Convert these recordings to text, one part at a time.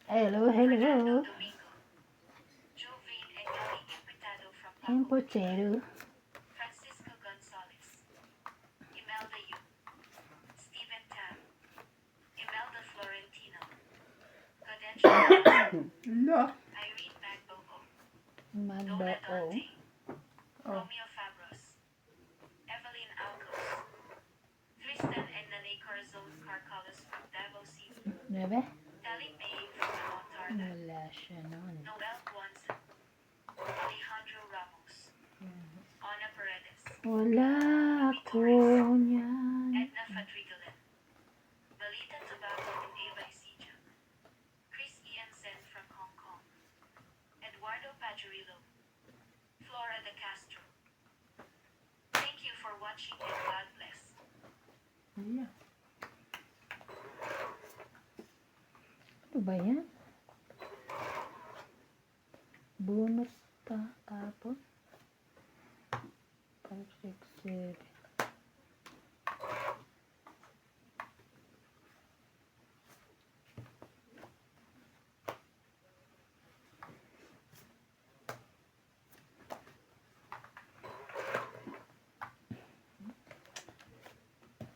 Hello, hello. Importero. Francisco Gonzalez, Imelda Yu, Stephen Tan, Imelda Florentino, Gaudensio, No. Irene Magboo, Magbo. Donna Dante, Oh. Romeo Fabros, Evelyn Alcos, Tristan and Nane Corazon Carcalos from Davao City, Nuebe? Dalit Maying from Montarda, Wala siya noon. Noel Guanzon, Alejandro Ramos, Ana Paredes, Wala ako niyan. Edna Fadrigalan, Balita Tobacco and Ava Isija, Chris Ian Sen from Hong Kong, Eduardo Pajarillo, Flora de Castro. Thank you for watching and God bless. Yeah. Ano ba yan? Bonus tapon? 5, 6, 7.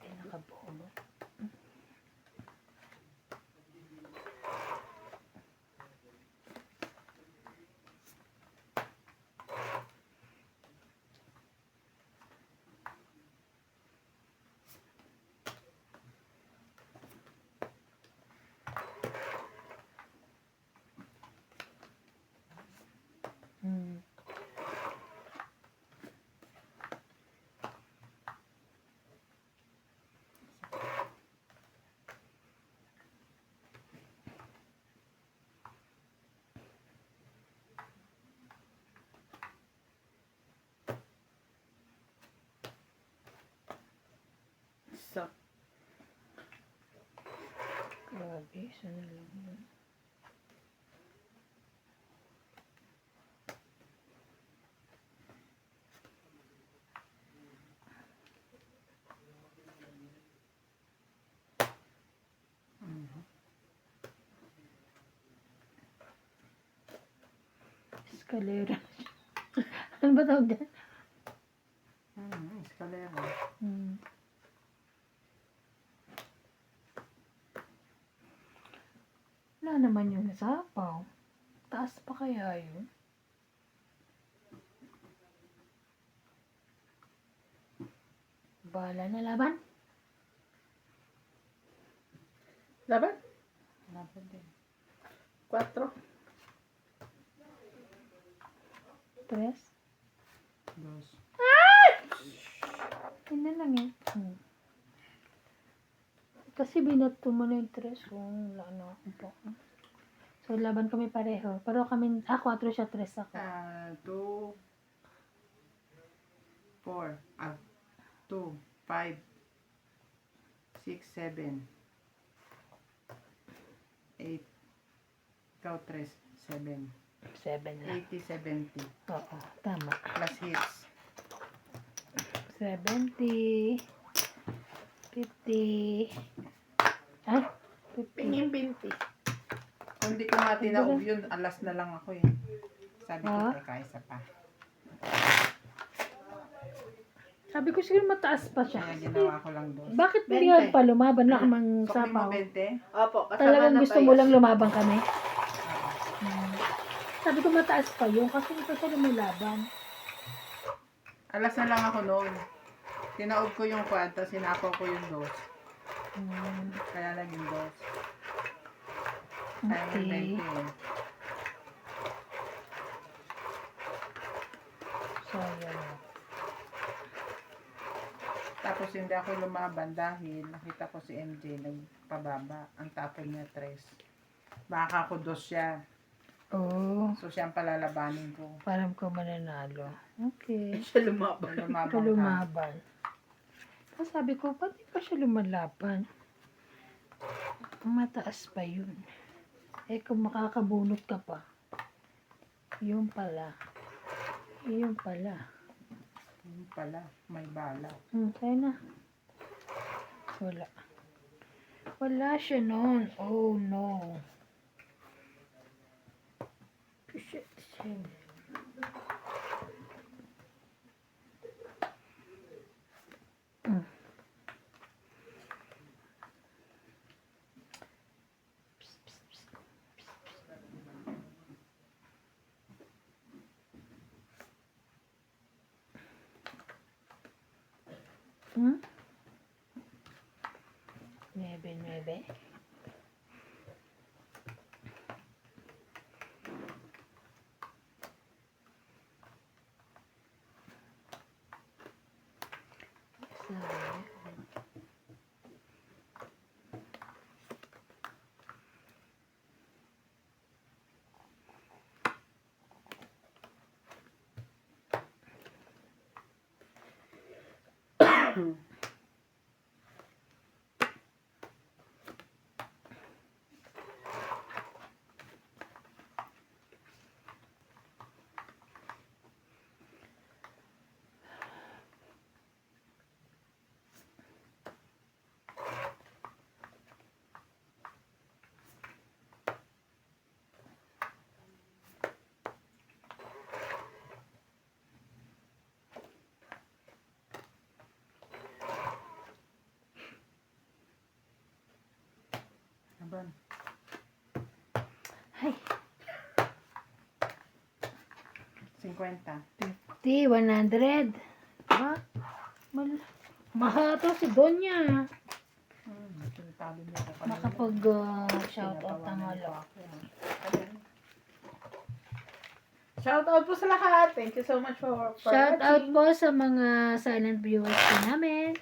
Ay, nakabono. So, Grabe, sana lang yun. Escalera. Ano ba tawag dyan? escalera. Wala naman yung nasapaw. Taas pa kaya yun? Bala na laban? Laban? Laban din. 4. 3? 2. Yun na lang yun. Kasi binato mo na yung 3. So, wala na ako po. So, laban kami pareho. Pero kami, 4 siya, 3 ako. 2, 4. 2, 5, 6, 7, 8. Ikaw 3, 7. 7 lang. 80, 70. Oo, tama. Plus hits. 70. 50. Ay, 50. Pingin 20. Kung di ko nga tinaog yun, alas na lang ako eh. Sabi ko, Ah? teka, isa pa. Sabi ko siguro mataas pa siya. Kaya ginawa ko lang doon. Bakit 20. hindi ka pa lumaban? Wala ka mang Sokli mo sapaw. 20? Opo, kasama Talagang na gusto pa mo yun. lang lumabang kami? Oo. Sabi ko mataas pa yun kasi ito siya lumalaban. Alas na lang ako noon. Tinaog ko yung kwanta, sinapaw ko yung dos. Kaya naging dos. Kaya may Okay. 20 eh. So, yan. Tapos hindi ako lumaban dahil nakita ko si MJ nagpababa. Ang tapon niya 3. Baka ako 2 siya. Oh, So siyang palalabanin ko. parang ko mananalo. Okay. Siya lumaban. Lumabang Ito ka. lumaban. Tapos sabi ko, ba't di pa siya lumalaban? Mataas pa yun. Eh, kung makakabunot ka pa. Yun pala. Yun pala. Yun pala, may bala. Kaya na. Wala. Wala siya noon. Oh, no. Yun. Mm. Hmm? 9-9. Aban. Ay, 50. 100. Ha? Mahal to si Donya. Sinatabi niya ako kanina. Makapag shoutout ang Tinatawanan ko alo. ako. Ayan. Shoutout po sa lahat. Thank you so much for Shoutout watching. po sa mga silent viewers po namin.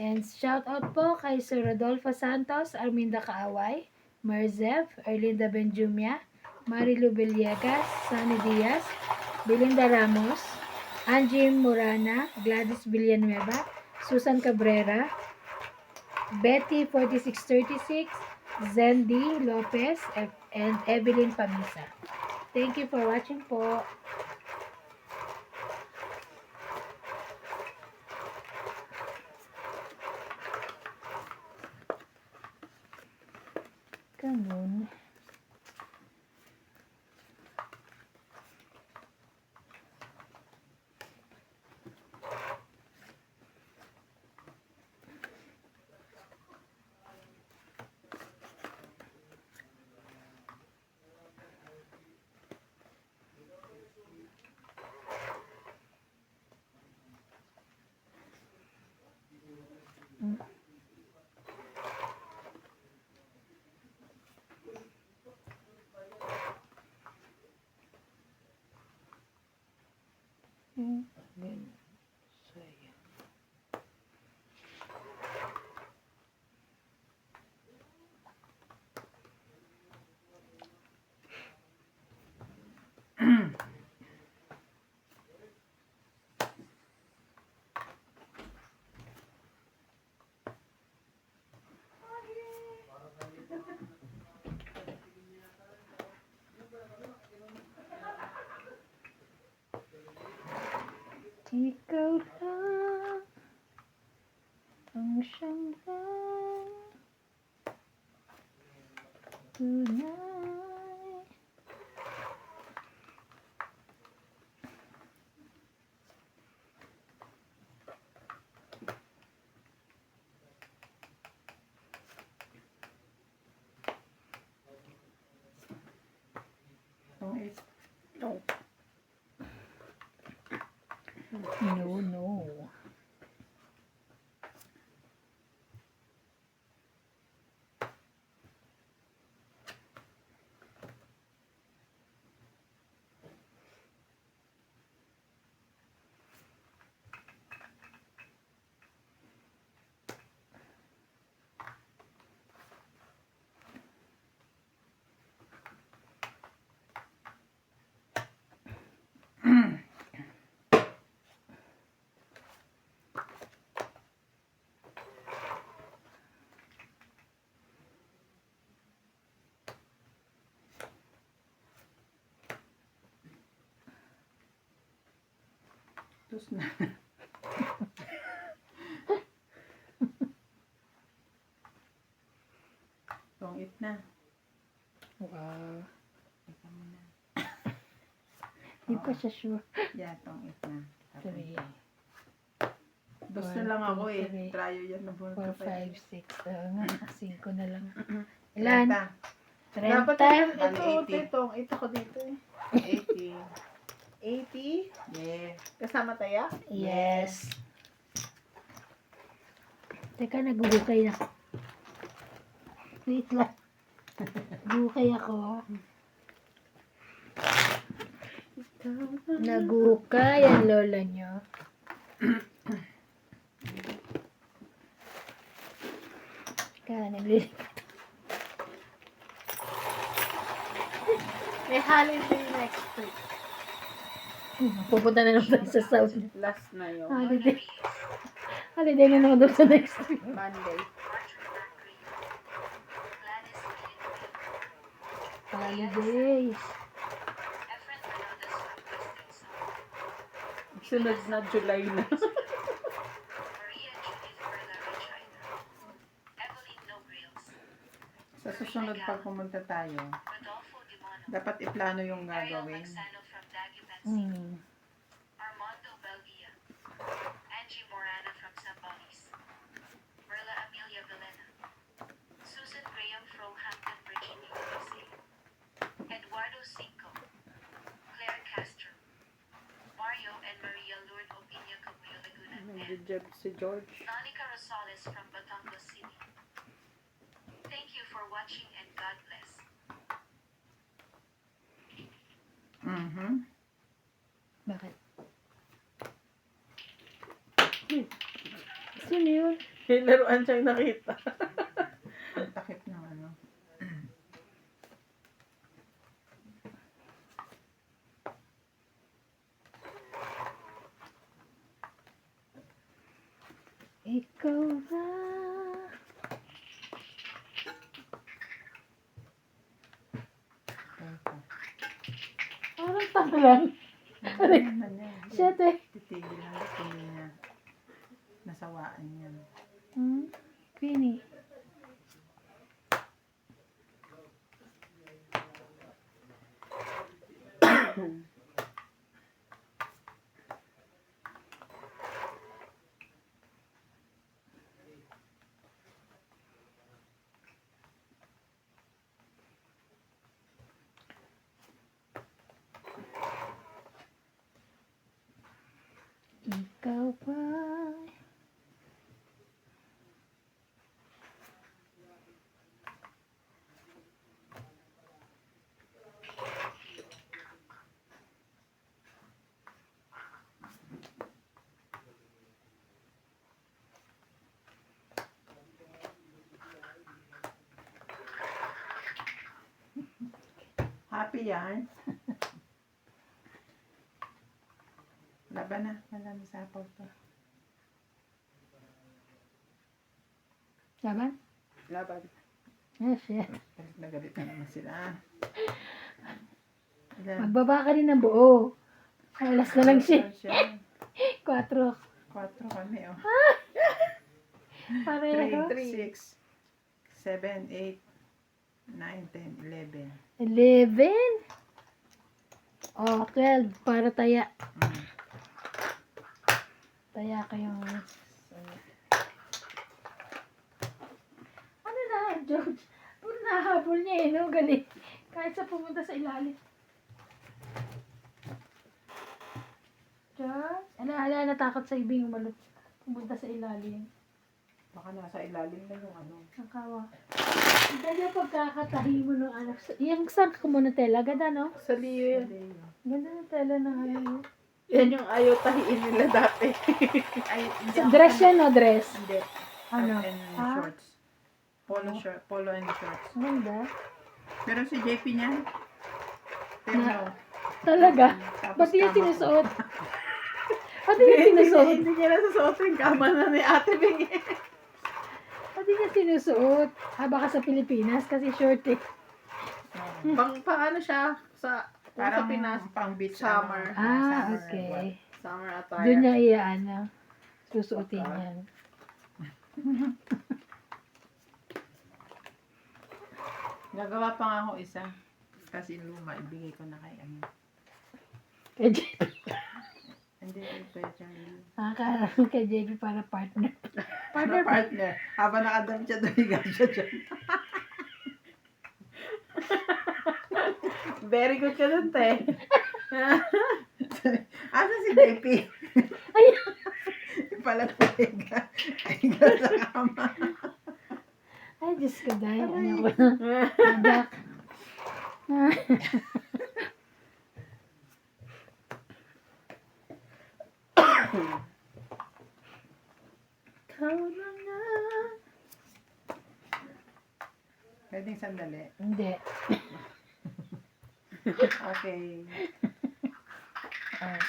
And shoutout po kay Sir Rodolfo Santos, Arminda Kaaway, Merzev, Erlinda Benjumia, Marilu Villegas, Sunny Diaz, Belinda Ramos, Angie Morana, Gladys Villanueva, Susan Cabrera, Betty 4636, Zendi Lopez, and Evelyn Pamisa. Thank you for watching po. Ganun. Ganun. Sayang. Ikaw lang ang siyang tunay. Itong is No, no. tus na. Itong it na. Wow. Ito mo na. Hindi pa siya sure. Yeah, tong 8 na. Tapos, 3, dos na 1, lang ako 2, eh. 3, Tryo yan na buwan 4, ko pa. 5, 6. Nga, 5 na lang. Ilan? 30. Dapat ito, 30? ito ko dito eh. 80. 80? Yeah. Kasama taya? Yes. Teka, naguhukay na. Wait lang. Naguhukay ako. Naguhukay ang lola nyo. Teka, naglilipat. May holiday next week. Pupunta na naman tayo sa South. Last na yun. Holiday. Holiday na naman doon sa next week. Monday. Holidays. Efren Bernardes from Western South. Sunod na July na. Maria Judith Perla Regina. Evelyn Nogreals. Sa susunod pag pumunta tayo, Rodolfo Dimono. dapat iplano yung Ariel gagawin. Magsano from Dagupan. Hmm. Armando Belgia. Angie Morana from Sambonis. Merla Amelia Villena. Susan Graham from Hampton, Virginia, USA. Eduardo Cinco. Claire Castro. Mario and Maria Lourdes Opinia Cabuyo Laguna. And Nag-job si George. Monica Rosales from Batangas City. Thank you for watching and God bless. Mhm. Bakit? Sino yun? May laruan siyang nakita. Ang takip ng ano. Ikaw na. Ito. Parang tanglan. Ano naman yan? Shit eh. Titigil lang ito niya. Nasawaan yan. Hmm? Queenie. Ikaw ba? Happy yan. Laban na. Wala na sa apple to. Laban? Laban. Ah, shit. Galit na galit na naman sila. Ilan? Magbaba ka rin ng buo. Alas na lang siya. 4. 4 kami oh. Pareho. 3, 6, 7, 8, 9, 10, 11. 11. Oh, 12. Para taya. Mm. Taya kayong... Ano na, George? Puro nahabol niya eh, no? Galing. Kahit sa pumunta sa ilalim. George? Ala, natakot sa ibing umalot. Pumunta sa ilalim. Baka nasa ilalim na yung ano. Ang kawa. Ganda yung pagkakatahi mo ng anak. Yung saan ka muna tela? Ganda, no? Sa Leo yan. Ganda ng tela ng ano. Yan yung ayaw tahiin nila dati. Ay, hindi Dress yan, no? Dress. Hindi. Ano? And Ah? shorts. Polo and shorts. Ganda. Pero si JP niyan, pero Talaga? tapos Ba't niya kama ko. sinusuot? Ba't niya sinusuot? Hindi niya nasusuot yung kama na ni Ate Bing. Ba't niya sinusuot? Ah, baka sa Pilipinas kasi short eh. Pang ano siya sa Parang sa Pinas. pang beach Summer. ano, Ah, summer, okay. Summer attire. Doon niya iyaano. Susuotin yan. Gagawa pa nga ako isa. Kasi luma, ibigay ko na kay ano. Kay JB. Hindi, ito yung Charlie. Nakakaroon kay JB para partner. Partner, partner. Habang nakadam siya, dumiga siya dyan. Very good ka dun, te. Asa si JP? Ay! Yung pala pahiga. Pahiga sa kama. Ay, Diyos ko dahil. Ano ko na. Adak. Ikaw na nga. Pwedeng sandali. Hindi. Okay.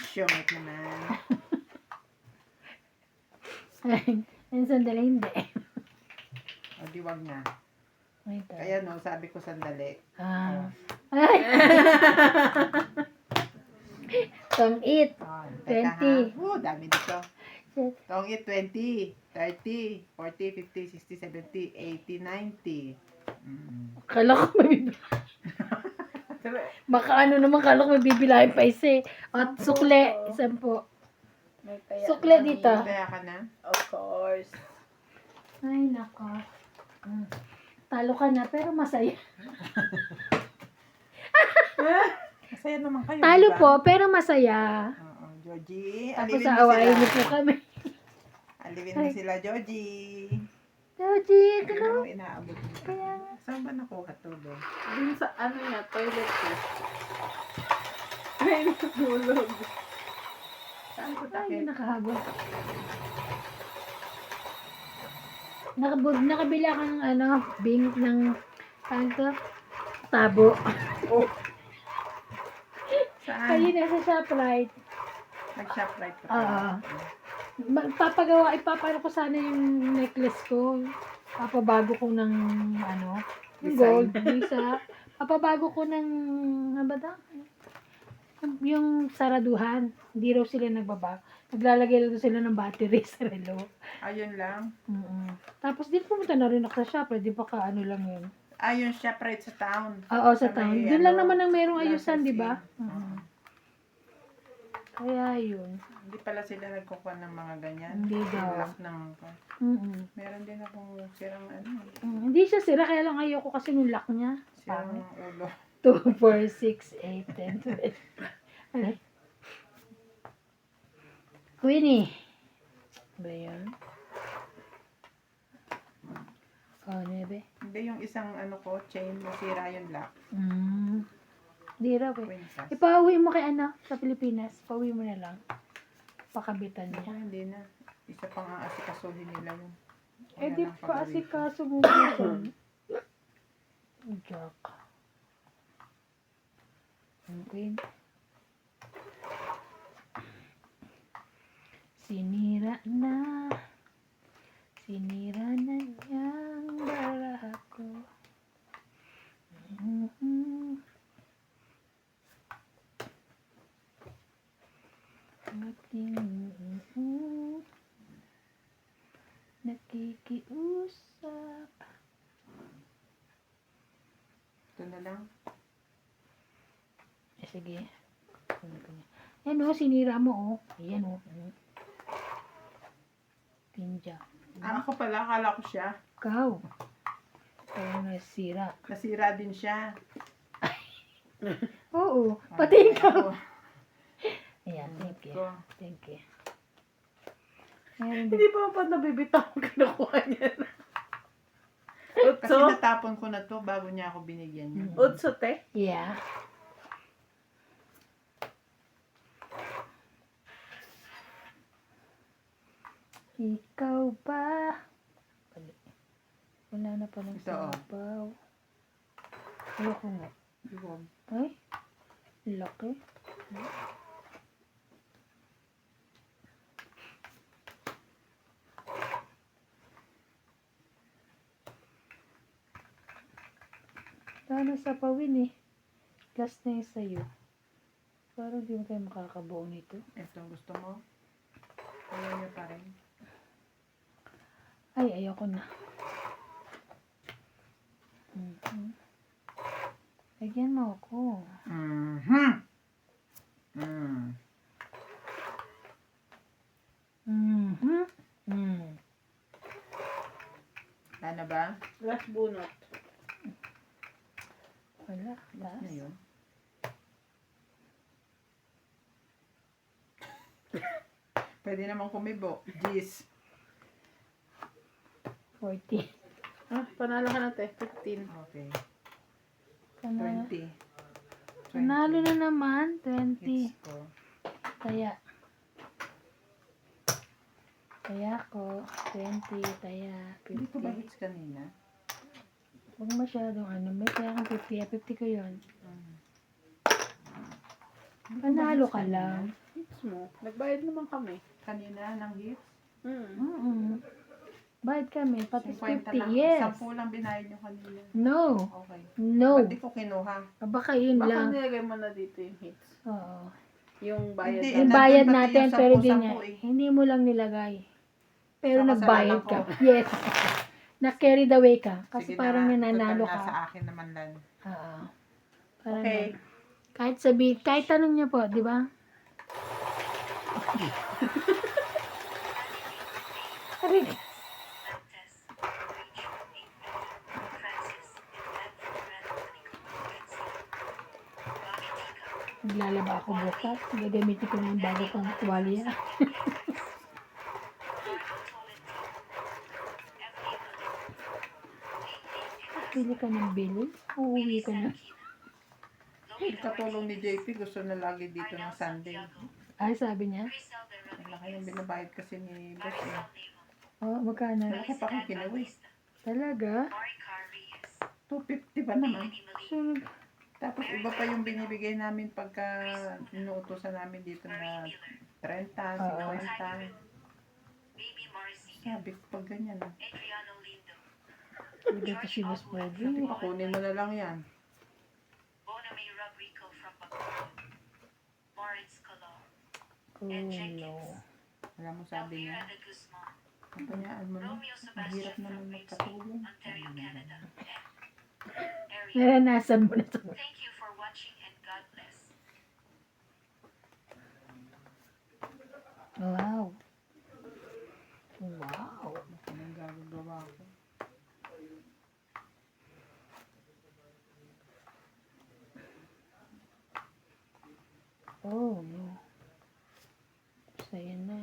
Syungit naman. Yung sandali, hindi. O, di wag na. Wait. Kaya no, sabi ko sandali. Ah. Ay! Tong it. Oh, teka 20. ha. Dami dito. Shit. Tong it 20, 30, 40, 50, 60, 70, 80, 90. Kala ko may baka ano naman, kala ko may bibilahin pa isa eh. At sukle, 10. May kaya Sukle na dito. ni- Kaya ka na? Of course. Ay, nako. Talo ka na, pero masaya. Masaya naman kayo. Talo diba? po, pero masaya. Oo, Georgie. Tapos Alivin sa mo awayin sila. niyo po kami. Alivin mo sila, Georgie. Joji, ito Ano na. ang inaabot mo? Kaya nga. Saan ba nakuha to, Be? Dun sa ano niya, toilet ko. Ay, natulog. Saan ko Ay, takip? nakahabol. Nakabila ka ng ano, bing ng, ano to? Tabo. Oh. Saan? Ayun, nasa ShopRite. Nag-shoprite ka Oo. Ipapano ko sana yung necklace ko. Papabago ko ng, ano, yung Design. gold, visa. Papabago ko ng, ano ba daw? Yung saraduhan. Hindi raw sila nagbabago. Naglalagay lang sila ng battery sa relo. Ayun lang. Tapos din pumunta na rin ako sa shop. Di ba ka ano lang yun? Ayun, shoprite sa town. Oo, sa town. may, Doon lang ano, naman ang merong Plaza ayusan, di ba? Inn. Oo. Kaya yun. Hindi pala sila nagkukuha ng mga ganyan. Hindi daw. Yung lock ng... Meron din akong sirang ano. Hindi siya sira, kaya lang ayoko kasi nung lock niya. Sirang ulo. 2, 4, 6, 8, 10, 12. Ano? Queenie. Ba yun? Oh, nebe. Hindi yung isang ano ko, chain, nasira yung lock. Di raw eh. Princess. Ipauwi mo kay ano, sa Pilipinas. Pauwi mo na lang. Pakabitan niya. Hindi na. Isa pang aasikasuhin nila yun. Eh, Wala di nang pa paborito. asikaso mo dito. Jack. Okay. Sinira na niyang baraha ko. Ating nakikiusap. Ito na lang. Sige. Yan o, sinira mo o. Ayan o. Tinja. Ako pala, akala ko siya. Ikaw. Kaya nasira. Nasira din siya. Oo. Ay, Pati ikaw. ako. Ayan, thank you. Ko. Thank you. Meron din. Hindi pa pa nabibitaw ang kinukuha niya. Kasi Utso? natapon ko na to bago niya ako binigyan niya. Utso, te? Yeah. Ikaw ba? Wala na palang Ito, oh. sabaw. Ayoko nga. Huwag. Ay, laki. Sana sa pawin eh. Last na yung sa'yo. Parang di mo tayo makakabuo nito. Ito, gusto mo? Ayaw niyo pa rin. Ay, ayoko na. Lagyan mo ako. Mm. Mhm. Mm. Wala na ba? Last bunot. Wala. Last na yun. Pwede naman kumibo. Jeez. 40. Ah, panalo ka na, te. 15. Okay. Panalo. 20. Panalo na naman. 20. Hits ko. Taya. Taya ko. 20. Taya. Hindi ko ba 50. hits kanina? Huwag masyadong ano. May kaya kang 50. 50 ko yun. Mm. Panalo ka lang. Hits mo. Nagbayad naman kami. Kanina ng hits? Mm-mm. Bayad kami. Pati 50 50. lang. Yes. 10 lang binayad nyo kanina. No. Okay. No. Ba't di ko kinuha? Baka yun Baka lang. nilagay mo na dito yung hits. Oo. Yung bayad Hindi, na. Yung nandun bayad pati natin, yung pero di 10, niya. eh. Hindi mo lang nilagay. Pero So, nagbayad kasalanan ka. ko. Yes. Na-carry the way ka. Kasi Sige parang na, nananalo total ka. nasa akin naman lang. Oo. Parang Okay. ganun. Kahit tanong niyo po, di ba? Montes, Rachel, April, Francis, and Bedford Red Monica, Bobby Tika, Naglalaba ako bukas. Gagamitin ko ng bago kong tuwalya. Marco Tolentino, Emily Miller, Bili ka ng bili. Uuwi ka na. Katulong ni JP, gusto na lagi dito ng Sunday. Ay, sabi niya. Ang laki yung binabayad kasi ni boss eh. Oh, magkano? Malaki pa akong kinuwi. Talaga? 250 ba naman? So, Tapos iba pa yung binibigay namin pagka inuutosan namin dito na 30, 50. Baby Morrissey, Sabi ko pag ganyan. Adriano Lindo, dito si Boss Sabi Pwede. ko kunin mo na lang yan. Boname Rodrigo from Bacolod, Moritz Colon, Oh, no. Alam mo sabi niya, Elvira de Guzman, kapanyaan mo na, Romeo mahirap Sebastian naman from magkatulong. Ontario, Canada, and Ariel. Naranasan mo na ito. Thank you for watching and God bless. Wow. Wow. Anong gagawa ko? Oh, no. Saya na.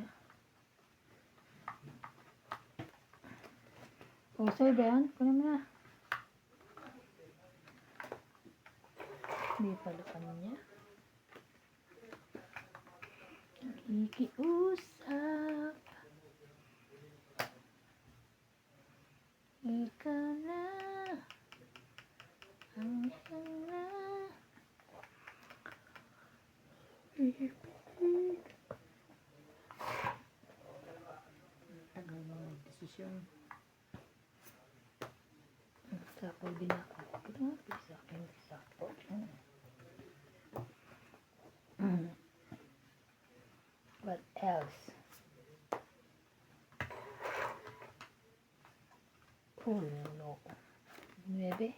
Oh, sa'yo ba yan? Kunin mo na. Hindi pala kanya. Nakikiusap. Ikaw na. Ang sana. Tagal mo mag-desisyon. Sapo din ako. Grabe sa akin. Sapo. What else? Oh no. 9.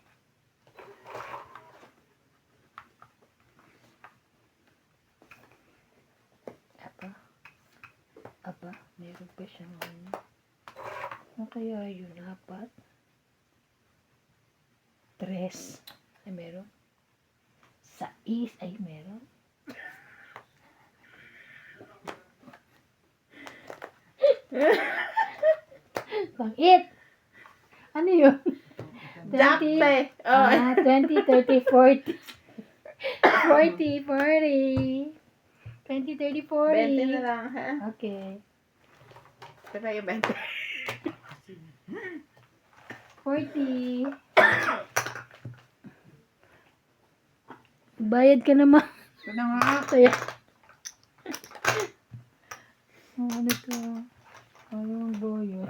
Aba, meron pa siyang ano. Ano kaya yun? 4? 3. Ay, meron. 6. Ay, meron. Pang-8. Ano yun? Jakte! Oh, 20, 30, 40. 40, 40. 20, 30, 20 na 40. lang, ha? Okay. Pero yung 20. 40. Bayad ka naman. Ito na nga. Saya. Oh, ano to? Ayaw ang boyo.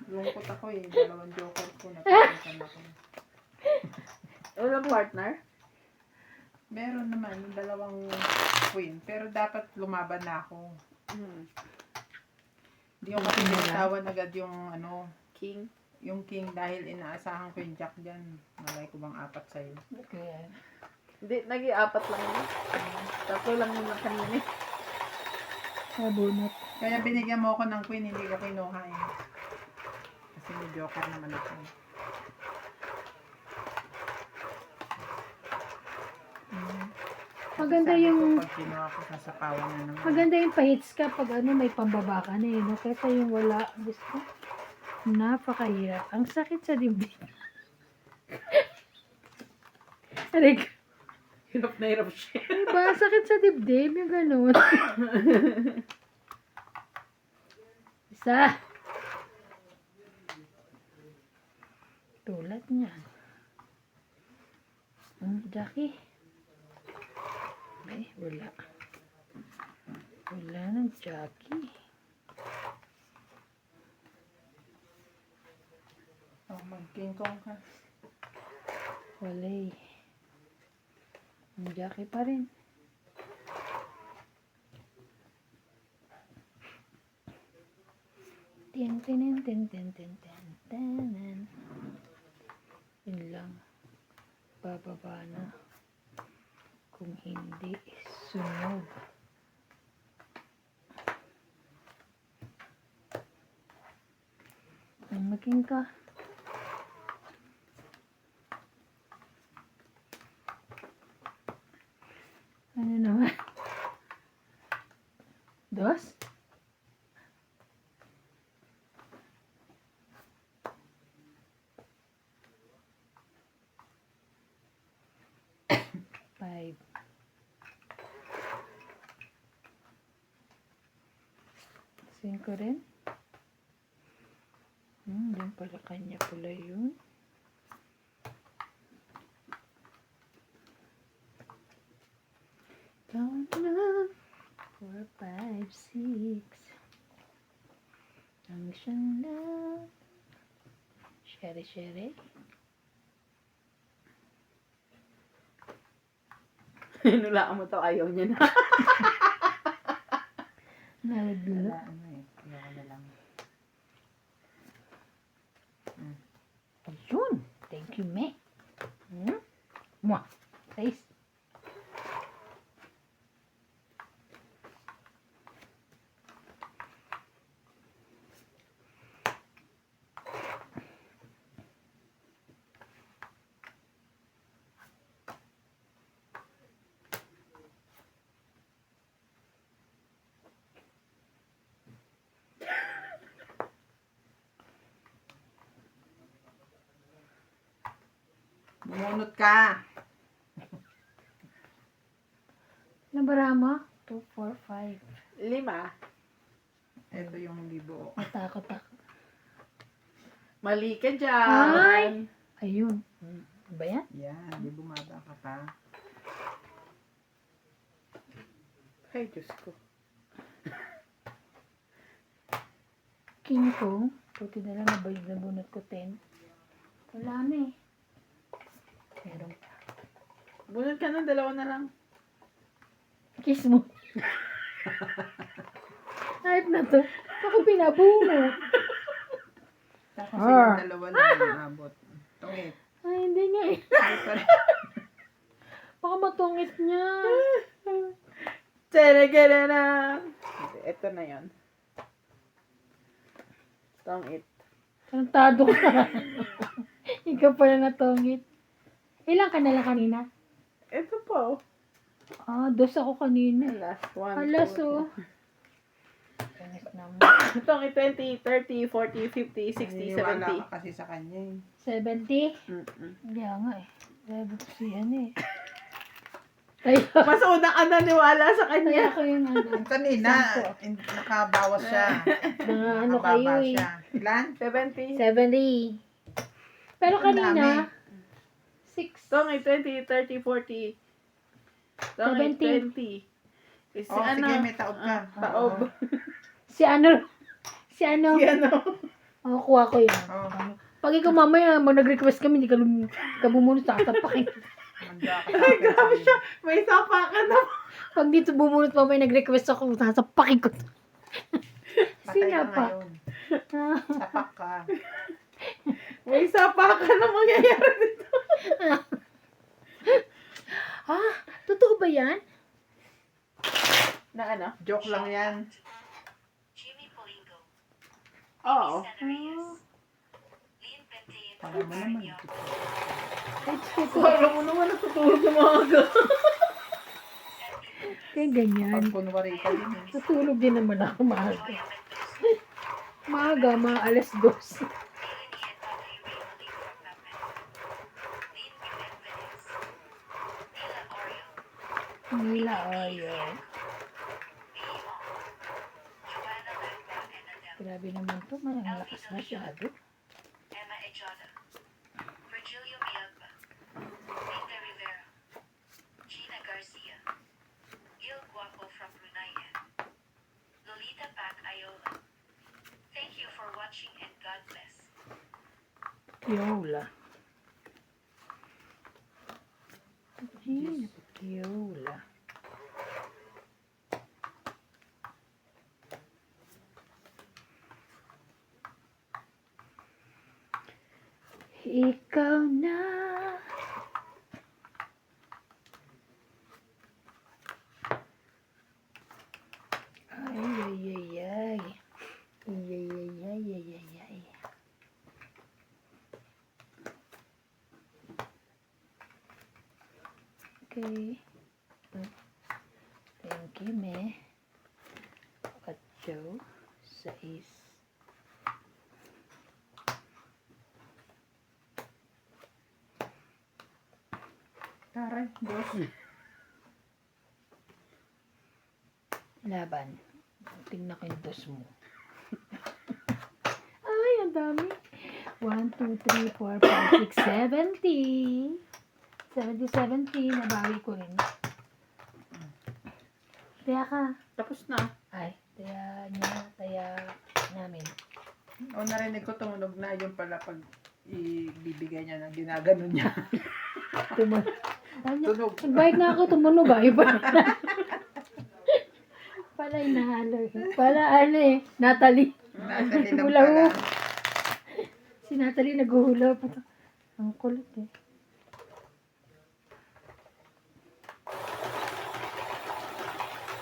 Lungkot ako eh. 2 joker ko. Napagalitan ako. Walang partner? Meron naman yung 2 queen. Pero dapat lumaban na ako. Hindi ko kasi binitawan agad yung ano, King? yung king dahil inaasahan ko yung jack dyan. Malay ko bang 4 sa'yo. Okay. Hindi, nag-i-apat lang yun. Tatlo lang yun na kanina. Nabunot. Kaya binigyan mo ako ng queen, hindi ko kinuha eh. Kasi may joker naman ako. Maganda Sabi ko, yung pag kinuha ko, sasapawan na naman. maganda yung pahits ka pag ano may pambaba ka na eh, no? Kesa yung wala. Diyos ko. Napakahirap. Ang sakit sa dibdib. Aray ko. Hirap na hirap siya. Diba? Sakit sa dibdib. Yung ganun. Isa. Tulad niyan. Jackie. Ay, wala. Wala ng Jackie. Oh, mag-king kong ka. Wala eh. Ang Jackie pa rin. Tin tin tin tin tin tin tin. Yun lang. Bababa na. Kung hindi, sunog. Maging ka. Ano naman? Dos? Five. Cinco rin? Din pala kanya pala yun. Count na. 4, 5, 6. Ang siyang na. Shere. Hinulaan mo to, ayaw niya na. Nalaglo. Wala, ano eh. Ayoko na lang. Ayun. Thank you, me. Mwah. Size. Bumunot ka. Nabara mo? 2, 4, 5. 5. Ito yung libo. Matakot ako. Mali ka dyan. Ay! Ayun. Ano ba yan? Yan, di bumaba ka pa. Ay, Diyos ko. King Kong. Puti na lang nabunot ko 10. Wala na eh. Meron pa. Bunod ka na, 2 na lang. Kiss mo. Hype na to. Ako pinabunot. Kasi yung dalawa lang yung abot. Tungit. Ay, hindi nga eh. Hindi pa rin. Baka matungit niya. Tara na. Ito na yon. Tong-it. Tantado ka. Ikaw pala natungit. Ilang ka na lang kanina? Ito po. Dos ako kanina. Last one. Alas two, oh. Tangis naman. Tong-it 20, 30, 40, 50, 60, Naniniwala 70. ka kasi sa kanya eh. 70? Mm-mm. Kaya nga eh. Sabi ko si ano eh. Kaya, Mas una ka naniwala sa kaya kanya. ako yung ano. Kanina, Sampo. nakabawas siya. Mga ano kayo Nakababa eh. siya. Ilan? 70. 70. Pero Ang dami. kanina, 6. Tong-it 20, 30, 40. Tong-it 70. 20. Si Oh, ano? sige, may taob ka. Taob. Si ano? Si ano? Si ano? Kuha ko yun. Oh, Pag ikaw mamaya, nag-request kami, hindi ka bumunot sa katapakin. manda ka sa Ay, akin. grabe siya. May sapa ka na. Pag dito bumunot mamaya, nag-request ako, sasapakin ko. Patay ka Sinapa. ngayon. Tapak ka. May sapa ka na mangyayari dito. yan? Na ano? Joke lang yan. Jimmy Polingo, Oo. San Reyes, Lynn Pentain, Parang mo naman. Parang mo naman natutulog ng maaga. Kaya ganyan. Pag kunwari ka din eh. Natulog din naman ako maaga. Joya Mendoza, Maaga, mga alas 2. Melanie and Padre Ray Molina from Pampanga, Lynn Gulen Velez, Nila Oriol, Nila, oyo. Bea Ong, Joanna Langba and Adele, Grabe naman to, ang lakas masyado. Emma Ejada, Virgilio Mialba, Rita Rivera, Gina Garcia, Gil Guapo from Brunayan, Lolita Pat Ayola. Thank you for watching and God bless. Yola. Gina, Yola. Ikaw na. Ay, ay, ay, ay. Ay, ay, ay, ay, ay, ay, ay. Okay. Thank you, me. 8, 6. Taray, dos. Laban. Tingnan ko yung dos mo. Ay, ang dami. 1, 2, 3, 4, 5, 6, 70. 70. Nabawi ko rin. Taya ka. Tapos na. Ay, taya niya. Taya namin. O narinig ko tumunog na yung pala pag ibibigay niya na ginaganon niya. Tunog. Nag-bike na ako, tumunog ah. Iba. Pala inahalo. Pala ano eh, Natalie. Natalie lang Hula pala. hoop. Si Natalie naghuhula pa to. Ang kulit eh.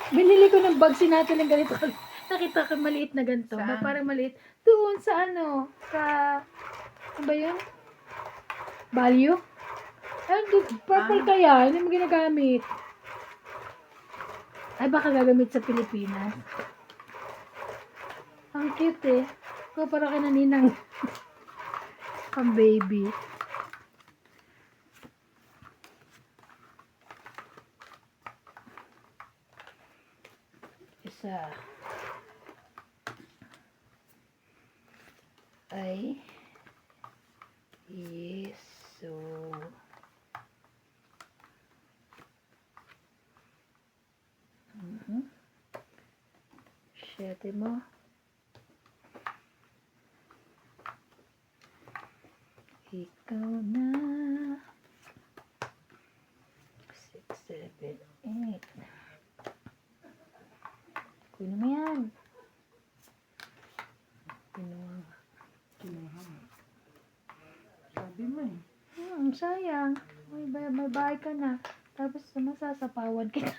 Binili ko ng bag si Natalie ng ganito. Nakita ko maliit na ganito. Saan? Parang maliit. Doon sa ano, sa, ano ba yun? Value? Ay, purple kaya. Hindi mo ginagamit. Ay, baka gagamit sa Pilipinas. Ang cute eh. Ko para kay naninang pang baby. Isa ay Yeso. Siyete mo. Ikaw na. 6, 7, 8. Kunin mo yan. Kinuha nga. Kinuha mo. Sabi mo eh. Sayang. May bahay ka na. Tapos masasapawan kita.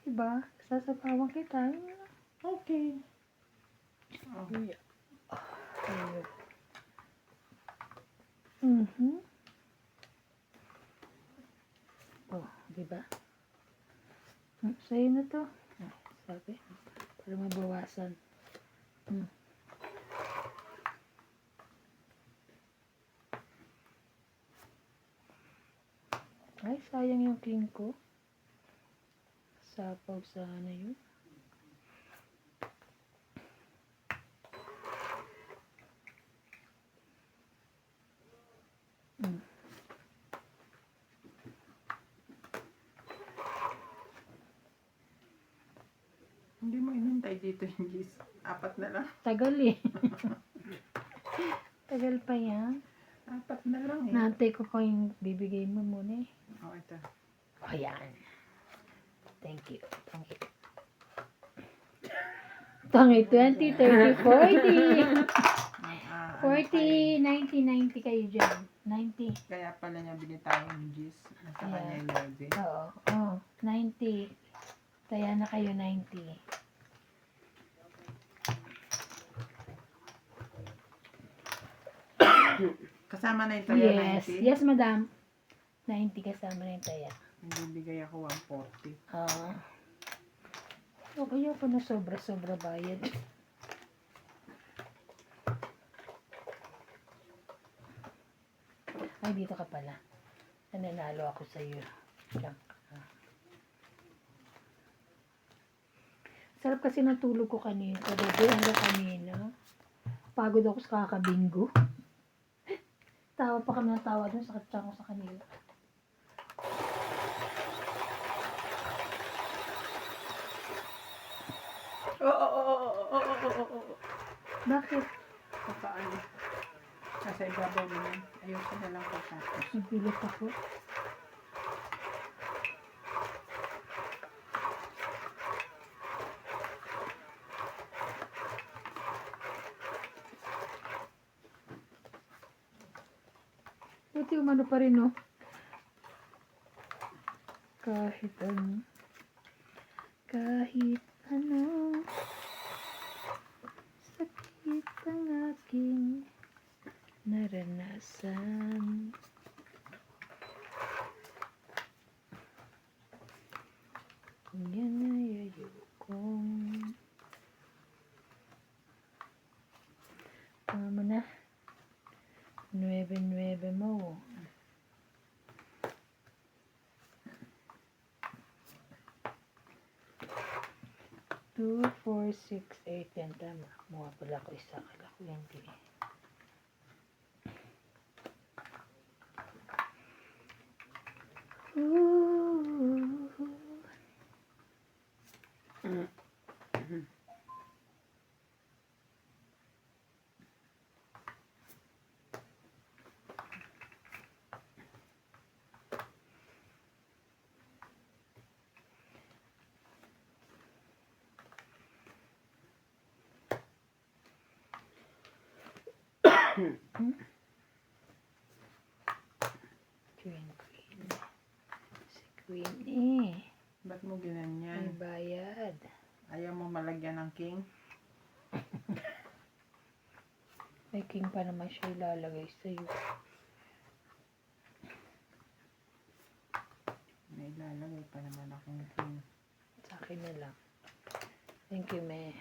Diba? Sasapawan kita. Okay. Oh. Ayun. Oh, diba? Sa'yo na to. Sabi. Para mabawasan. Ay, sayang yung king ko. Sapaw sana yun. Hindi mo inintay dito yung gis. 4 na lang. Tagal eh. Tagal pa yan. 4 na lang eh. Nantay ko pa yung bibigay mo muna eh. Oh, ito. Ayan. Thank you. Tangi 20, 30, 40. 40, 90, 90 kayo dyan. 90. Kaya pala niya binitawan yung G's. Nasa Yeah. kanya yung 11. Oo. Oh, 90. Kaya na kayo 90. Kasama na yung taya Yes. 90. Yes, madam. 90 kasama na yung taya. Bibigay ako 140. Oo. O kaya pa na sobra-sobra bayad. Ay, dito ka pala. Nananalo ako sa iyo. Diyan ka. Sarap kasi natulog ko kanina. Kagabi hanggang kanina. Pagod ako sa kakabinggo. Tawa pa kami ng tawa dun. Sakit siya ko sa kanila. Oo. Bakit? Paano? Nasa ibabaw mo yan. Ayoko na lang pagkatapos. Nabilit ako. Buti umano pa rin, no? Kahit ano. Kahit ano. Sakit ang aking naranasan. Yan ay ayokong. Tama na. 9-9 mo. Two, 4, 6, 8. Yan, tama. Kumuha pala ko isa. Kala ko hindi. Ooh. Queen. Si Queen eh. Ba't mo May ginanyan? bayad. Ayaw mo malagyan ng king? May king pa naman siya ilalagay sa'yo. May ilalagay pa naman akong king. Sa akin na lang. Thank you, me.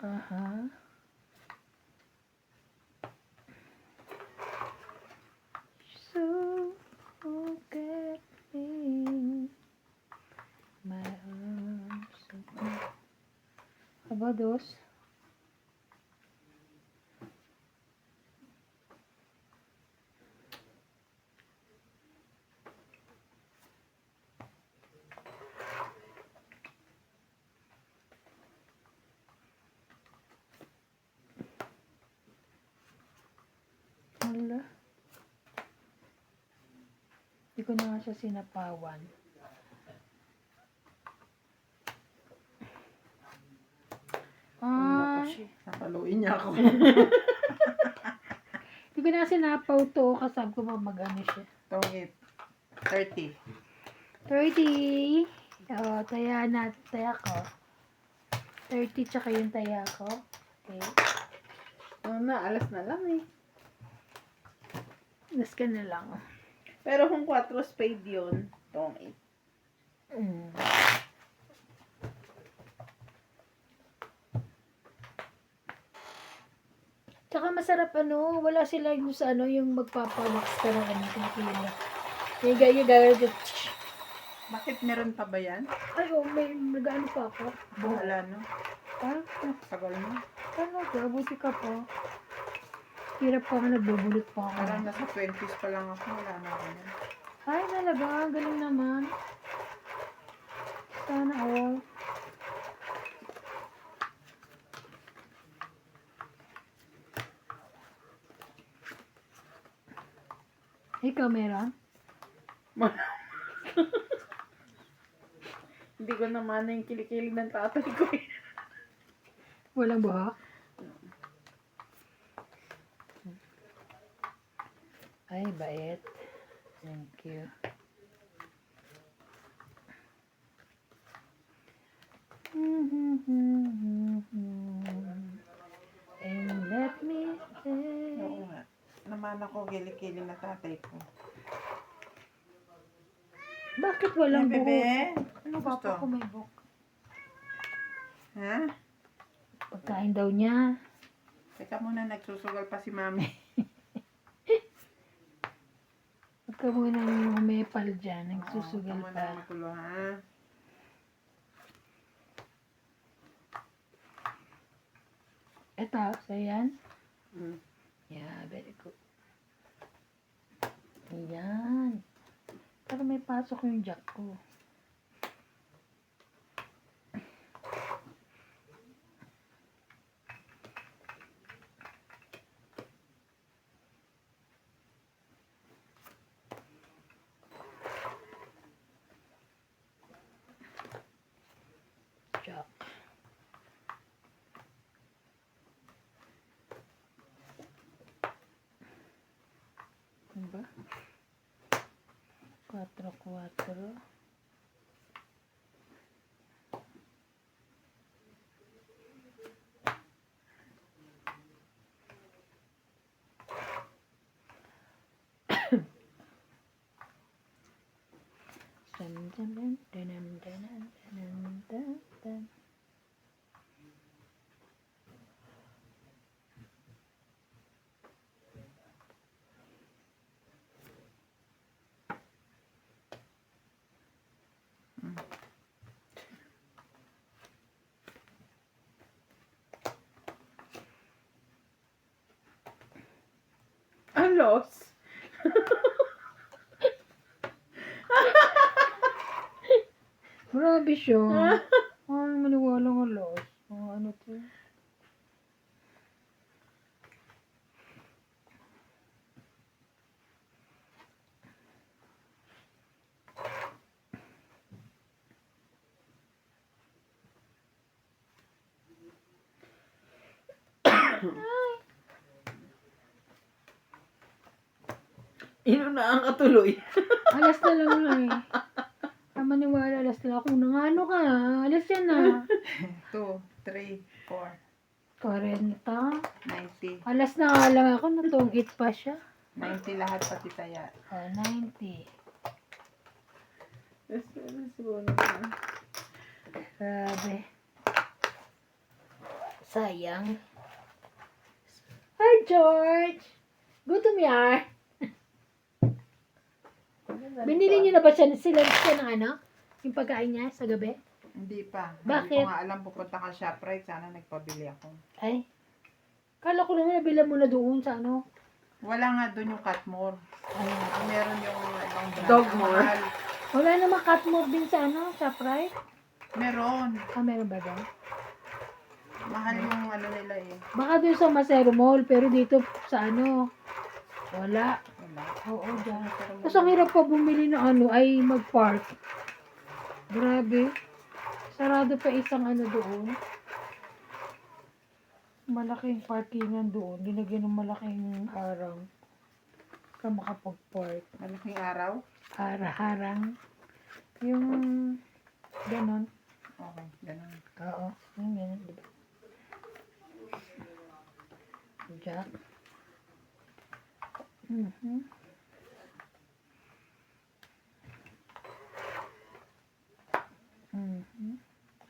Aha. So, forgetting my arms. Aba, dos. Wala. Hindi ko na nga siya sinapawan. Ah, Napaluin niya ako. hindi ko na nga sinapaw to. Kasab ko pa mag-ano siya. Itong 30. 30. Oo, taya ko. 30 tsaka yung taya ko. Okay. Ano na, alas na lang eh. Nas ka na lang. Pero kung 4 spade yun, itong 8. Mm. Tsaka masarap ano, wala sila yung sa ano, yung magpapawax ka ng ano, kinikila. Yung gagawin. Bakit meron pa ba yan? Ay, oh, may nag-ano pa ako. Wala no? Ah, Tagal mo. ano ka, buti ka pa. Hirap pa nga, nagbubulot pa ako. Parang nasa 20s pa lang ako. Wala na ako yan. Ay, talaga, ang galing naman. Sana all. Ikaw meron? Hindi ko naman na yung kilikili ng tatay ko eh. Walang buhok? Ay, bait. Thank you. And let me say. Oo nga. Naman ako gili-kili na tatay ko. Bakit walang Yan, bebe. buhok? Ano gusto? Papa ko may buhok. Ha? Pagkain daw niya. Teka muna, nagsusugal pa si mami. Huwag ka muna umepal dyan. Nagsusugal Oo, pa. muna magulo, ha? Ito, so yan. Mm. Yeah, very good. Ayan. Pero may pasok yung jack ko. Jack. Diba? 4-4. Dun, dun, dun, dun, dun, dun, dun, dun, dun. Alos. Grabe siya. Ay, maniwala nga loss. Ano to? Inunaan ka tuloy. Alas na lang nga eh. Maniwala, alas na lang. Kung nangano ka, alas yan na. 2, 3, 4, 40. 90. Alas na nga lang ako, natungit pa siya. 90 lahat pati taya. 90. Siguro na. Grabe. Sayang. Hi, George! Gutom yar. Binili niyo na ba sila ng ano? Yung pagkain niya sa gabi? Hindi pa. Bakit? Hindi ko nga alam, pupunta ka ShopRite. Sana nagpabili ako. Ay. Kala ko naman nabila mo na doon sa ano. Wala nga doon yung Catmore. Ano? Meron yung ibang brand. Dogmore. Ang mahal. Wala naman Catmore din sa ano, ShopRite. Meron. Meron ba doon? Mahal yung ano nila eh. Baka doon sa Macero Mall, pero dito sa ano, wala. Wala. Oo, dyan. Pero Tapos ang hirap pa bumili ng ano, ay mag-park. Grabe. Sarado pa isang ano doon. Malaking parkingan doon. Linagyan ng malaking harang. Ka makapag-park. malaking araw. Harang. Yung ganon. Okay, ganun. Oo. Yung ganon, diba? Jack.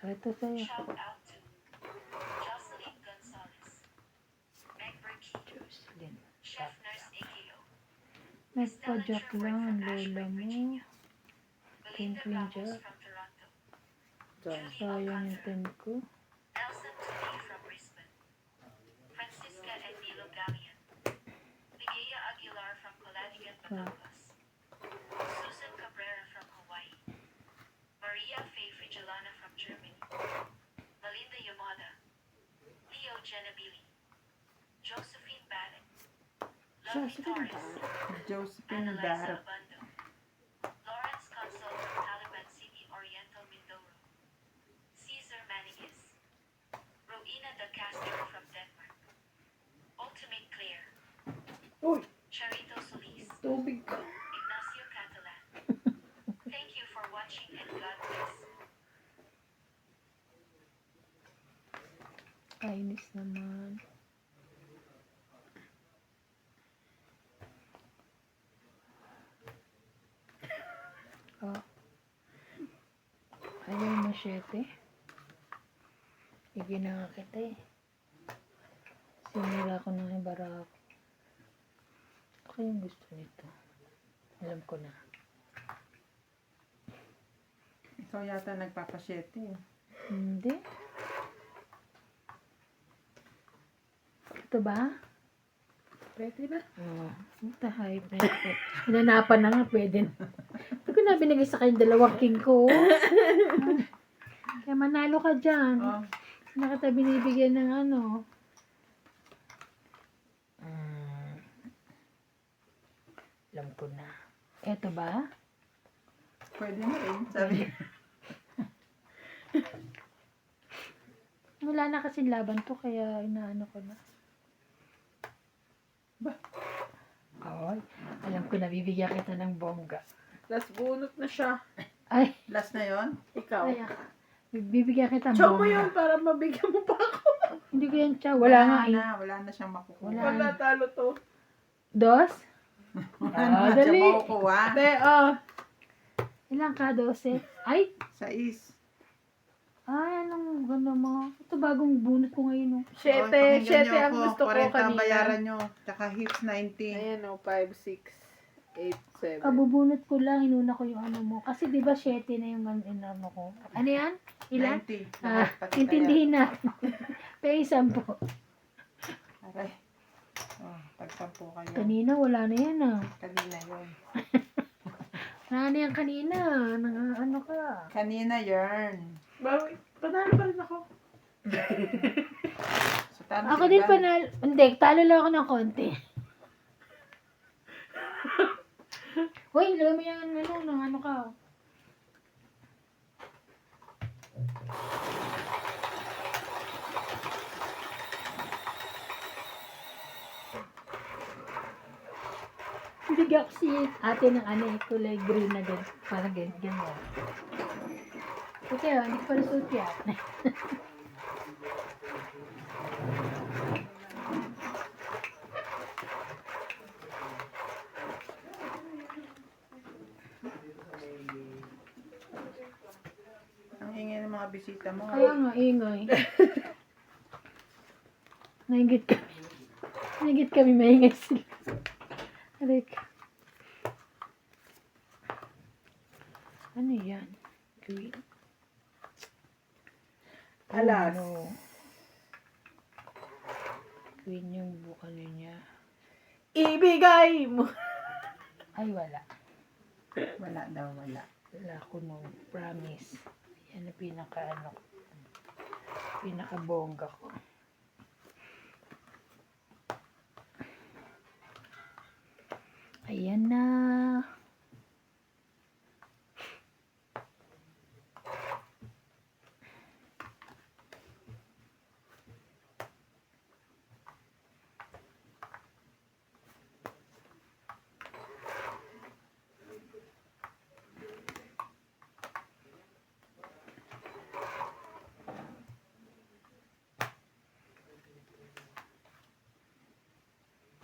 Ito sa'yo. Shout out to Jocelyn Gonzalez, Meg Burkey, Jocelyn. Chef Nurse AKO, Nagpa-jack lang ang lola mo. Belinda Twinkling Ramos Jack. from Toronto, Done. Sayang yung tin ko. Nelson Tully from Brisbane, Francisca and Nilo Gallian, Ligaya Aguilar from Caladigan, Batangas, Susan Cabrera from Hawaii, Maria Faye Frigilana from Germany, Melinda Yamada, Leo Genabili, Josephine Baddock, Lovely Josephine Torres, Josephine Annalisa Darab. Abando, Lawrence Consul from Taliban City, Oriental Mindoro, Caesar Maniguez, Rowena de Castro from Denmark, Ultimate Claire, Uy. Charito Solis, 7. Sige na nga kita eh. Sinira ko ng barako. Ako yung gusto nito. Alam ko na. Ikaw yata nagpapasyete eh. Hindi. Ito ba? Pwede ba? Oo. Tahay. Hinanapan na nga, pwede na. Hindi ko na binigay sa kanya 2 king ko. Kaya manalo ka dyan. Oh, Na kita binibigyan ng ano. Alam ko na. Eto ba? pwede na rin. Sabi. Wala na kasi laban to, kaya inaano ko na. Ba? Ay, alam ko na, bibigyan kita ng bongga. Last bunot na siya. Ay, Last na yon. Ikaw. ay, bibigyan kita ng Chow mo yun bongga. para mabigyan mo pa ako. Hindi ko yan, chow. Wala nga eh. Wala na siyang makukuha. Wala. Wala talo to. 2? Wala Ah, na siya dali. makukuha. Hindi, oh. Ilang ka? 12? Ay, 6. ay, anong ganda mo? Ito bagong bunot ko ngayon. Oh. 7 ang gusto ko 40 kanina. bayaran nyo. Tsaka hips 90. Ayan o, 5, 6, 8, 7. Kabubunot ko lang, inuna ko yung ano mo. Kasi di ba 7 na yung ano ko. Ano yan? Ilan? 90. Ah, Pati intindihin na. Pay 10. kaya. Aray. Oh, tagsampo kayo. Kanina, wala na yan ah. Kanina yun. Wala na yan kanina. Ano ka? Kanina yarn. Bakit? Panalo pa rin ako. So, tama Ako si din Ivan. panalo. Hindi, talo lang ako ng konti. Hoy, alam mo yan, ano ka. Bigyan ko si ate ng ano eh, kulay green na gan. Parang ganyan. Okay, hindi ko pala suot yan. Ang ingay ng mga bisita mo. Kaya nga, ingay. Nainggit kami. Nainggit kami, maingay sila. Aray ka. Ano yan? Green? Alas. Oh, no. Green yung bukalo niya. Ibigay mo. Ay, wala. Wala daw, wala. Wala ko no. Promise. Yan ang pinaka-bongga ko. Ayan na.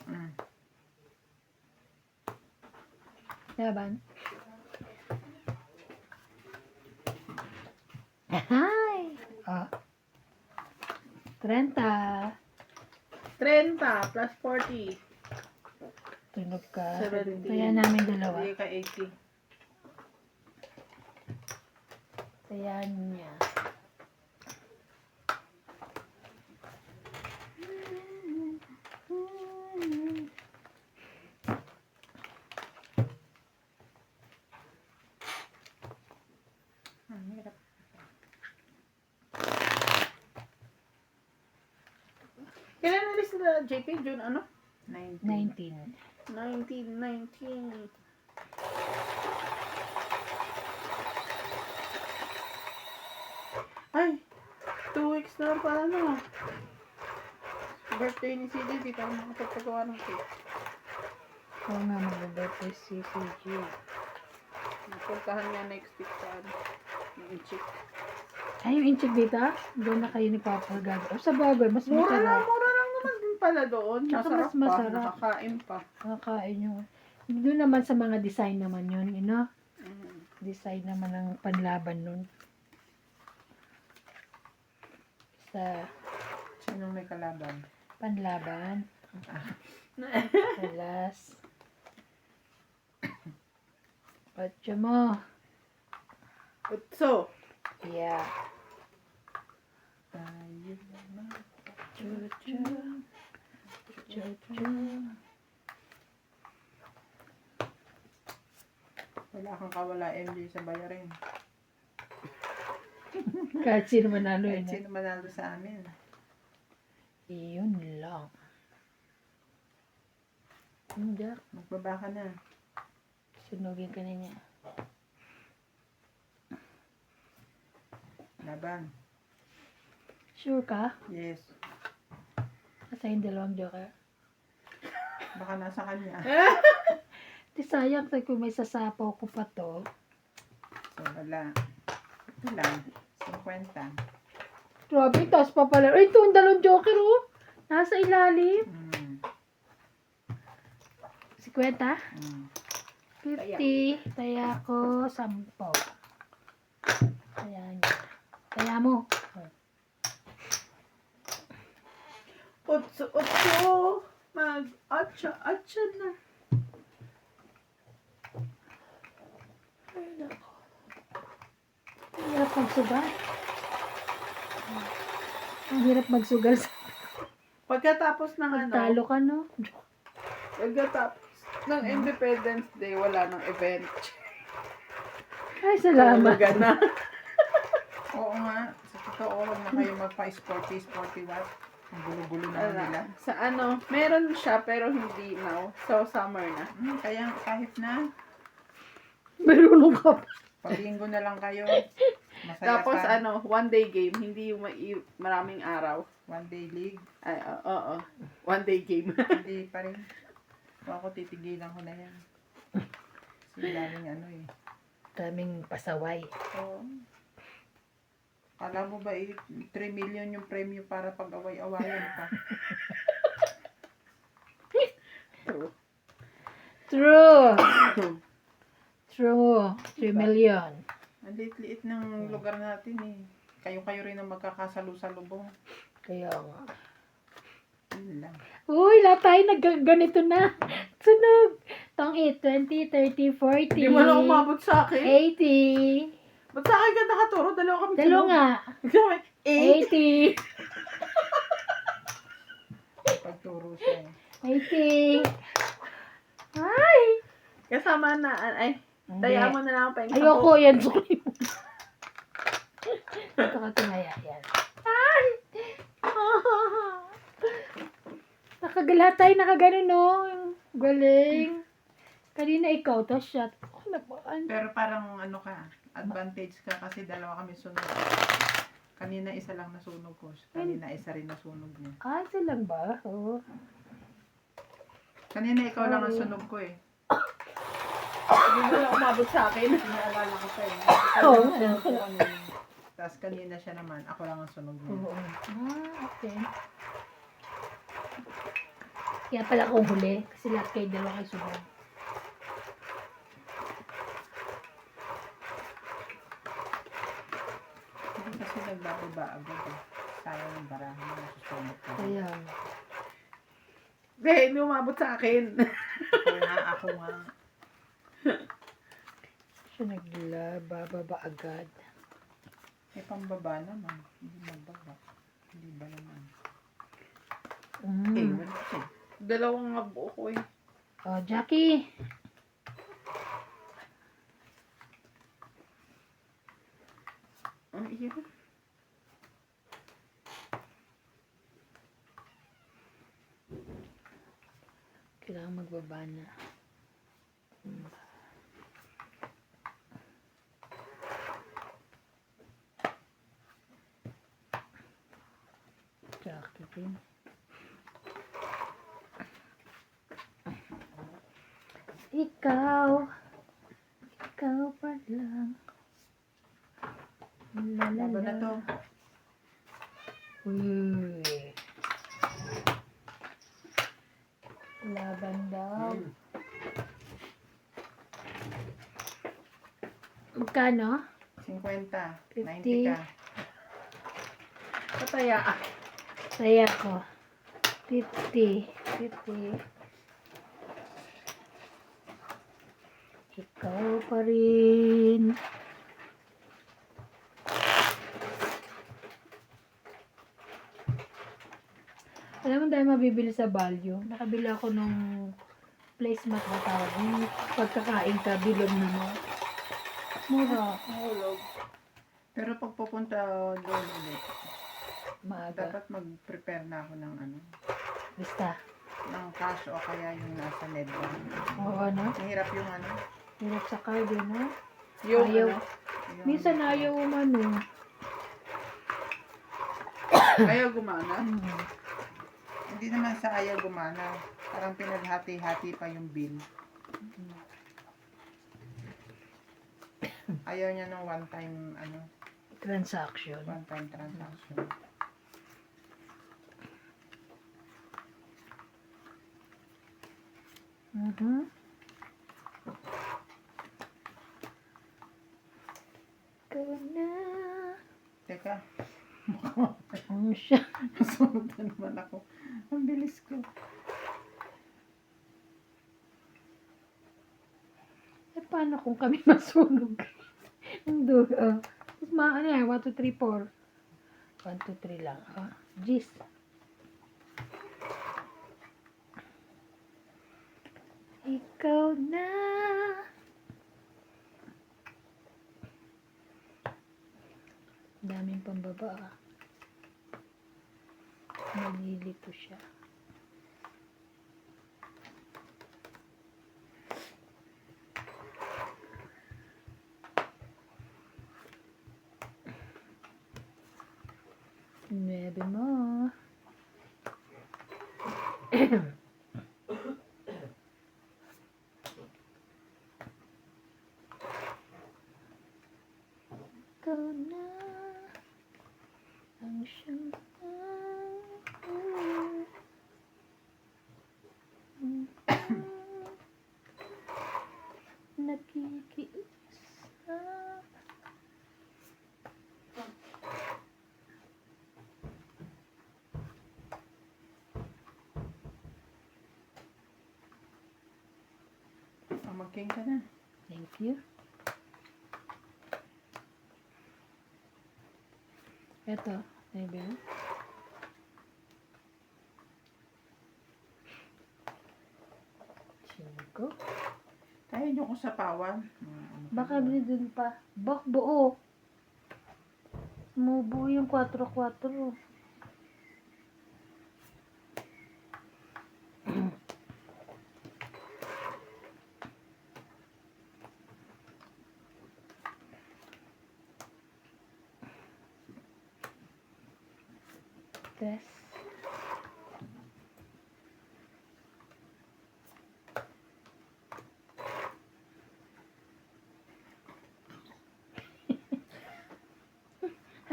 Mm. Laban. Hi! Oh. 30. 30 plus 40. Tunog ka. 70. Kaya namin dalawa. Hindi ka 80. Kaya niya. Ang hirap. Kailan nalis na JP? June ano? 90. 19. 19. Ay, 2 weeks na lang pala na. Birthday ni CJ, di pa makapagpagawa ng cake. Oo nga, mag-birthday si CJ. Puntahan niya next week sa ano, yung chick. Ay, yung inchik dito? Doon na kayo ni Papa gagawin. Sa bagay, mas Mura masarap. naman din pala doon. Tsaka Masarap mas masarap. pa, nakakain pa. Nakakain yun. Doon naman sa mga design naman yun, you know? Mm. Design naman ng panlaban nun. Sa Sinong may kalaban? panlaban. Alas. 8 mo. Utso. Yeah. Tayo na. Chuchu. Chuchu. Wala kang kawala MJ sa bayarin. Kahit sino manalo Kahit yun. sino manalo sa amin. Iyon lang. Jack, Magbaba ka na. sunugin ka na niya. Laban. Sure ka? Yes. Kasi yung dalawang joker. Baka nasa kanya. Di sayang tayo kung may sasapaw ko pa to. So, wala. Ito lang. 50. Grabe, taas pa pala. Ay, ito ang dalawang joker, oh. Nasa ilalim. 50. Mm. 50. Taya ko 10. Taya niya. Taya mo. Utso. Mag-atsa na. Ay, nako. Ang hirap magsugal. Ang hirap magsugal sa Pagkatapos ng pagtalo ka, no? pagkatapos ng Independence Day, wala nang event. Ay, salamat. Talaga na. Oo nga. Sa totoo, huwag na kayo magpa-sporty watt. Ang gulo-gulo na nila. Sa meron siya pero hindi now. So, summer na. Kaya kahit na, Meron ka pa. pag linggo na lang kayo, masaya Tapos pa. one day game, hindi yung maraming araw. One day league, Ay, oo. One day game. hindi pa rin. So ako titigilan ko na yan. Kasi daming Daming pasaway. So, kala mo ba 3 million yung premyo para pag-away-awayan pa? True. True. True. 3 million. Ang liit-liit ng lugar natin eh. Kayo-kayo rin ang magkakasalu-salubong. Kaya nga. Yun lang. Uy, lahat tayo nagganito na. Sunog. Tong 20, 30, 40. Hindi mo na umabot sa akin. 80. Ba't sa akin ka nakaturo? Dalawa kami Dalawa nga. 8. 80. Pagturo siya eh. 80. Ay. Kasama na, daya mo na lang pa yung Ayoko yan. Sorry. Ito ka tumaya yan. Ay. Nakagalat tayo, nakaganon no. Galing. Kanina ikaw, tapos siya. Oh, nabaan. Pero parang advantage ka kasi dalawa kami sunod. Kanina isa lang nasunog ko. Kanina isa rin nasunog niya. Ah, ito lang ba? Oo. Kanina ikaw lang ang sunog ko eh. Hindi mo na umabot sa akin. Naalala ko sa'yo. Oo. Tapos kanina siya naman, ako lang ang sunog niya. Oo. Ah, okay. Kaya pala akong huli. Kasi lahat kayo dalawa kayo sunod. Hindi kasi nagbababa agad eh. Sayang ng barahan na nasusunog ko. Kaya, Hindi umabot sa akin. Ako nga. siya nagbaba agad. Eh, pambaba naman. Hindi magbaba. Hindi ba naman? Mm. Wala siya. Dalawang nga buo ko eh. Oh, Jackie. Ang iyo. Kailangan magbaba na. Jackie din. Ikaw pa lang. Laban na to. Uy. Laban daw. Magkano? 50. 50. 90 ka. Pataya. Saya ko. 50. 50. Ikaw pa rin. Alam mo dahil mabibili sa value, nakabili ako ng placemat na tawag. Yung pagkakain ka, bilog na mo. Mura. Mahulog. Pero pag pupunta doon ulit, Maaga. dapat mag-prepare na ako ng ano, Basta. ng cash o kaya yung nasa Nedbank. Oo, ano? Mahirap yung ano, Hirap sa card, no? Yung Ayaw. ano, yung, Minsan ayaw umano. ayaw gumana. hindi naman sa ayaw gumana. Parang pinaghati-hati pa yung bill. Ayaw niya ng one-time, ano, Transaction. one-time transaction. Mhm. Ikaw na. Teka, Ano siya? nasunod na naman ako. Ang bilis ko. Eh, paano kung kami masunog? Ang dulo. Tapos ano yan? 1, 2, 3, 4. 1, 2, 3 lang. Jeez. Ikaw na. Daming pambaba. Nalilito siya. Nuebe mo. Ikaw na ang siyang nakikiisa. Mag-king ka na. Thank you. Ito, maybe. 5. Kaya nyo ko sa pawan. Baka dun pa. Bak buo. Sumubuo yung 4-4. Tres.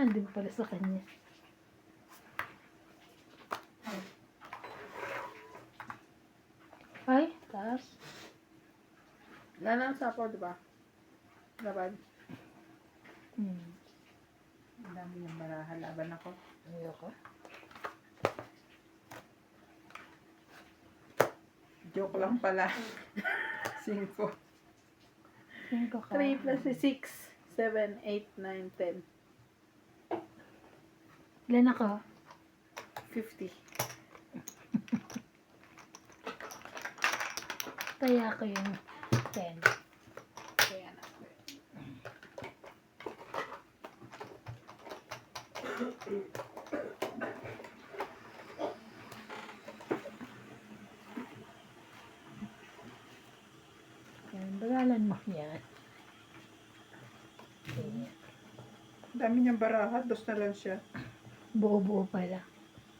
Andun pala sa kanya. Ay, taas. Ganang sapo, di ba? Laban. Ang dami yung baraha. Laban ako. Ayoko. Joke lang pala. 5. 5 ka. 3 plus 6, 7, 8, 9, 10. Ilan ako? 50. Kaya ako yung 10. Kaya na. Yan, bagalan mo yan. Ganyan. Ang dami niyang baraha. 2 na lang siya. Buo-buo pala.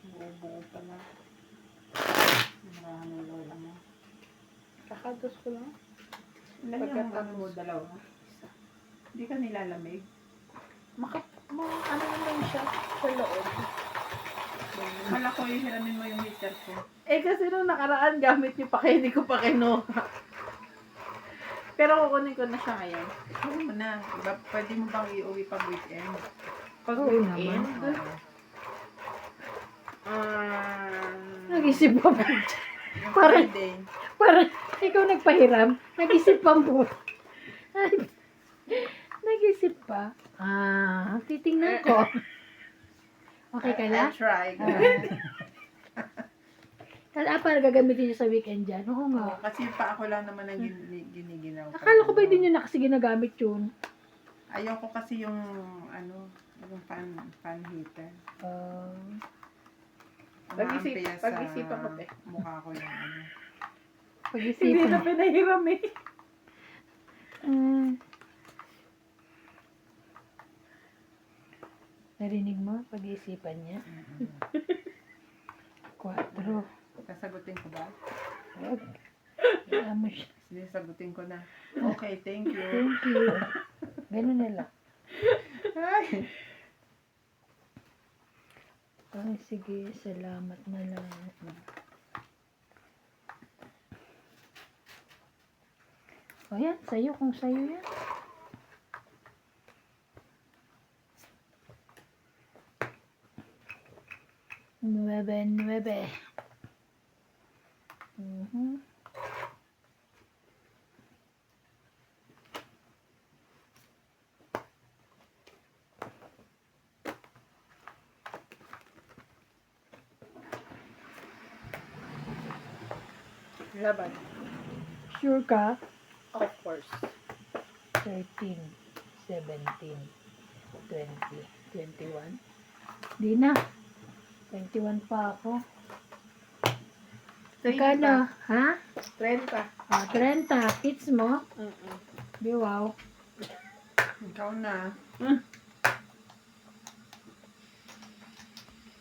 Buo-buo pa na. Baraha ng lola mo. Kakados ko lang. Ilan yung ano mo? 2? Hindi ka nilalamig. Ano naman siya sa loob. Kala ko hiramin mo yung heater ko. Eh kasi nung nakaraan gamit niyo pa kaya hindi ko pa kinuha. Pero kukunin ko na siya ngayon. Ano mo na? Pwede mo bang iuwi pag weekend? Pag Oo weekend, naman. Oo. Nag-isip pa ba? Yung Parang- Friday. Parang ikaw nagpahiram, nag-isip pa mo. Ay, nag-isip pa. Titingnan ko. Okay ka na? I'll try. Para gagamitin niyo sa weekend dyan. Oo nga. Kasi pa ako lang naman ang giniginaw. Akala ko ba hindi niyo na kasi ginagamit yun? Ayoko kasi yung yung fan heater. Umaampiya sa Pag-isipan ko, te. mukha ko yung Hindi Pag-isipan. na pinahiram eh. Narinig mo? Pag-iisipan niya. 4. Sasagutin ko ba? Wag. Kaya mo siya. Sige, sagutin ko na. Okay, thank you. Thank you. Ganun na lang. Ay. Ay, sige. Salamat na lang. O yan, sa'yo. Kung sa'yo yan. Nuebe. Laban. Sure ka? Of course. 13, 17, 20, 21. Di na. 21 pa ako. Magkano? Ha? 30. 30. Kids mo? Mm-mm. Di wow. Ikaw na.